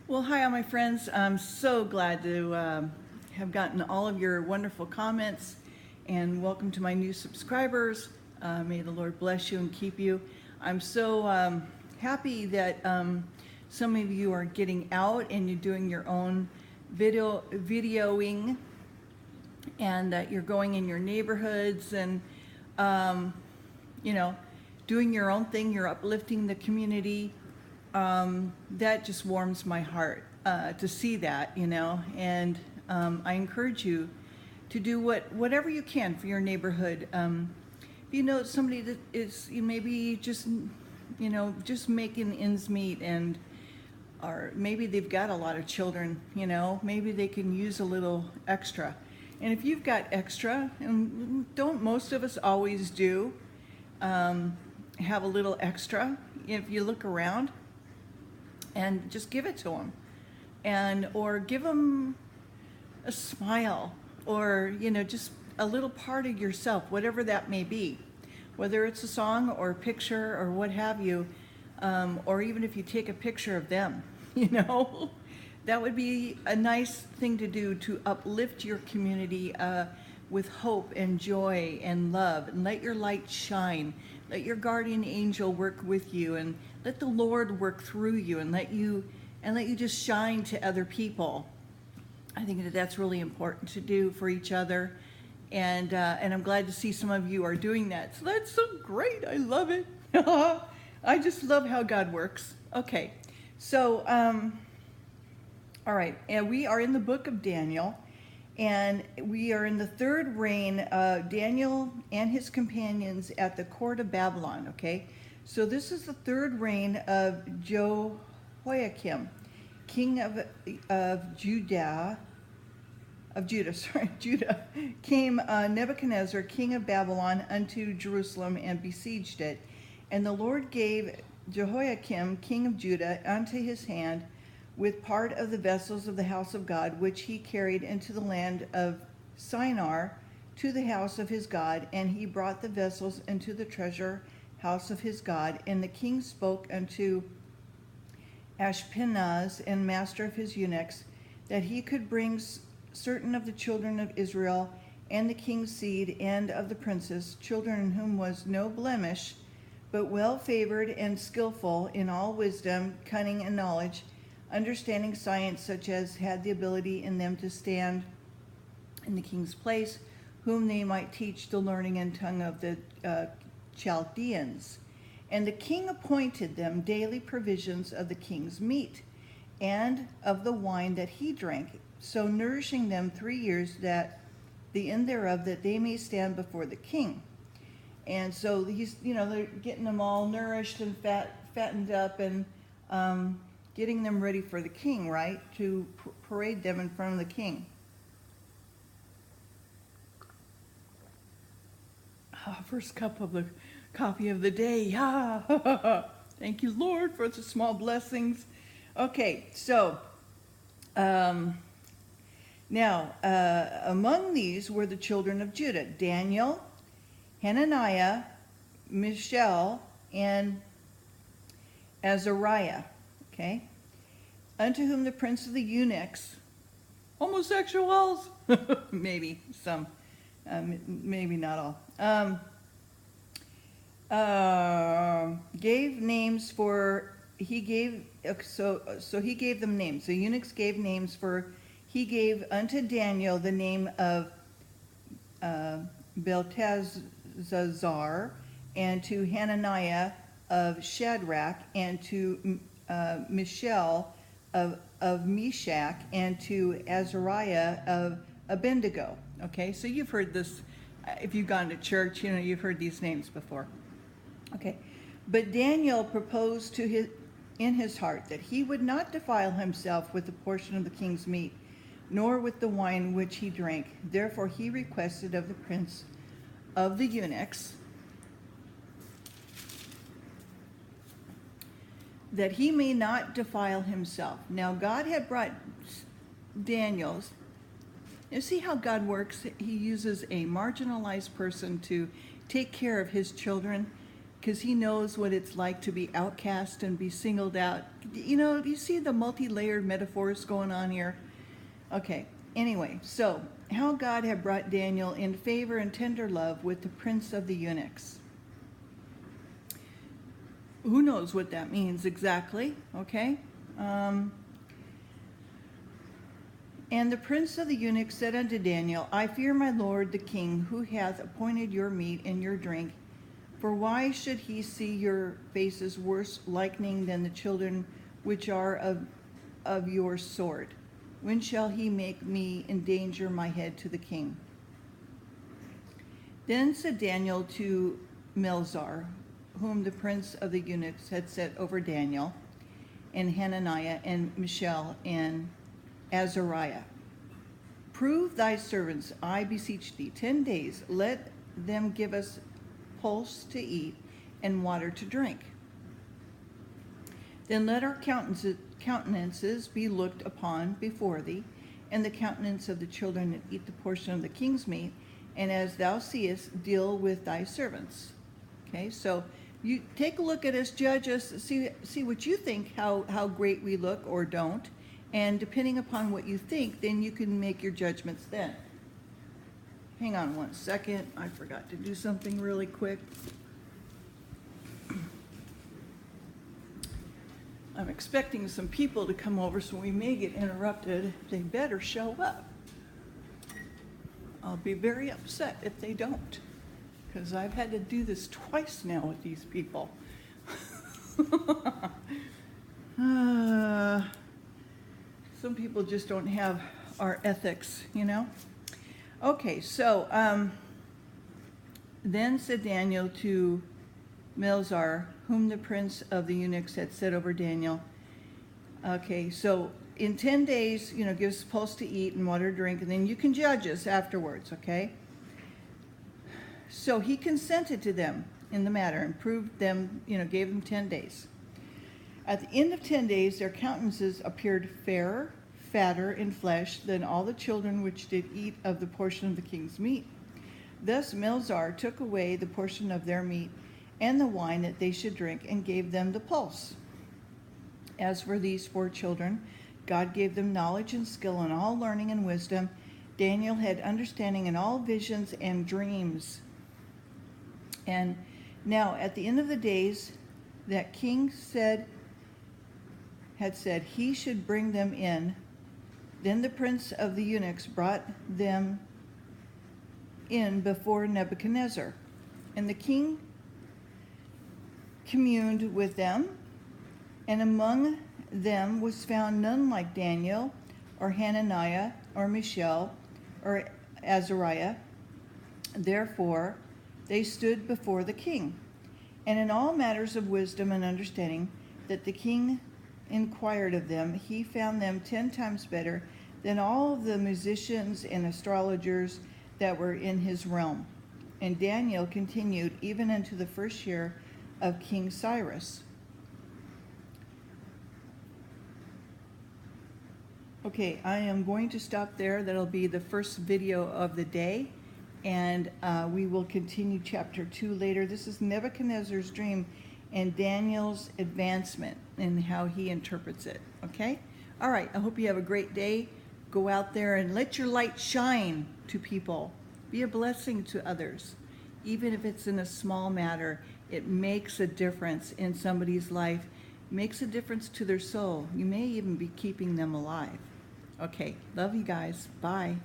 Well, hi, all my friends. I'm so glad to have gotten all of your wonderful comments, and welcome to my new subscribers. May the Lord bless you and keep you. I'm so happy that some of you are getting out and you're doing your own videoing, and that you're going in your neighborhoods and you know, doing your own thing. You're uplifting the community. That just warms my heart to see that, and I encourage you to do whatever you can for your neighborhood. If you know somebody that is maybe just making ends meet, and or maybe they've got a lot of children, maybe they can use a little extra. And if you've got extra, and don't most of us always do, have a little extra, if you look around, and just give it to them, or give them a smile, or just a little part of yourself, whatever that may be, whether it's a song or a picture or what have you, or even if you take a picture of them, that would be a nice thing to do to uplift your community with hope and joy and love, and let your light shine. Let your guardian angel work with you, and let the Lord work through you, and let you just shine to other people. I think that's really important to do for each other, and I'm glad to see some of you are doing that. So that's so great. I love it. I just love how God works. Okay, so all right, and we are in the book of Daniel. And we are in the third reign of Daniel and his companions at the court of Babylon, okay? So this is the third reign of Jehoiakim, king of Judah. Came Nebuchadnezzar, king of Babylon, unto Jerusalem and besieged it. And the Lord gave Jehoiakim, king of Judah, unto his hand, with part of the vessels of the house of God, which he carried into the land of Shinar to the house of his God, and he brought the vessels into the treasure house of his God. And the king spoke unto Ashpenaz, and master of his eunuchs, that he could bring certain of the children of Israel, and the king's seed, and of the princes, children in whom was no blemish, but well favored and skillful in all wisdom, cunning, and knowledge, understanding science, such as had the ability in them to stand in the king's place, whom they might teach the learning and tongue of the Chaldeans. And the king appointed them daily provisions of the king's meat, and of the wine that he drank, so nourishing them 3 years, that the end thereof, that they may stand before the king. And so he's, they're getting them all nourished and fattened up, and getting them ready for the king, right? To parade them in front of the king. First cup of the coffee of the day. Thank you, Lord, for the small blessings. Okay, so now among these were the children of Judah: Daniel, Hananiah, Mishael, and Azariah. Okay, unto whom the prince of the eunuchs, homosexuals, maybe some, maybe not all, gave names for. He gave so he gave them names. The eunuchs gave names for. He gave unto Daniel the name of Belteshazzar, and to Hananiah of Shadrach, and to Mishael of Meshach, and to Azariah of Abednego. Okay, so you've heard this. If you've gone to church, you've heard these names before. Okay, but Daniel proposed in his heart that he would not defile himself with the portion of the king's meat, nor with the wine which he drank. Therefore he requested of the prince of the eunuchs that he may not defile himself. Now God had brought Daniel's. You see how God works? He uses a marginalized person to take care of his children, because he knows what it's like to be outcast and be singled out. You know, you see the multi-layered metaphors going on here? Okay, anyway, so how God had brought Daniel in favor and tender love with the prince of the eunuchs. Who knows what that means exactly, okay? And the prince of the eunuchs said unto Daniel, I fear my lord the king, who hath appointed your meat and your drink. For why should he see your faces worse likening than the children which are of your sort? When shall he make me endanger my head to the king? Then said Daniel to Melzar, whom the prince of the eunuchs had set over Daniel, and Hananiah, and Mishael, and Azariah, prove thy servants, I beseech thee, 10 days, let them give us pulse to eat and water to drink. Then let our countenances be looked upon before thee, and the countenance of the children that eat the portion of the king's meat, and as thou seest, deal with thy servants. Okay, so you take a look at us, judge us, see what you think, how great we look or don't. And depending upon what you think, then you can make your judgments then. Hang on one second. I forgot to do something really quick. I'm expecting some people to come over, so we may get interrupted. They better show up. I'll be very upset if they don't, because I've had to do this twice now with these people. Some people just don't have our ethics, you know? Okay, so then said Daniel to Melzar, whom the prince of the eunuchs had set over Daniel. Okay, so in 10 days, you know, give us pulse to eat and water to drink, and then you can judge us afterwards, okay? So he consented to them in the matter and proved them, you know, gave them 10 days. At the end of 10 days, their countenances appeared fairer, fatter in flesh than all the children which did eat of the portion of the king's meat. Thus Melzar took away the portion of their meat and the wine that they should drink, and gave them the pulse. As for these 4 children, God gave them knowledge and skill in all learning and wisdom. Daniel had understanding in all visions and dreams. And now at the end of the days, that king had said he should bring them in. Then the prince of the eunuchs brought them in before Nebuchadnezzar. And the king communed with them, and among them was found none like Daniel, or Hananiah, or Mishael, or Azariah. Therefore they stood before the king. And in all matters of wisdom and understanding that the king inquired of them, he found them 10 times better than all of the musicians and astrologers that were in his realm. And Daniel continued even unto the first year of King Cyrus. Okay, I am going to stop there. That'll be the first video of the day, and we will continue chapter 2 later. This is Nebuchadnezzar's dream and Daniel's advancement and how he interprets it, okay? All right, I hope you have a great day. Go out there and let your light shine to people. Be a blessing to others. Even if it's in a small matter, it makes a difference in somebody's life. It makes a difference to their soul. You may even be keeping them alive. Okay, love you guys. Bye.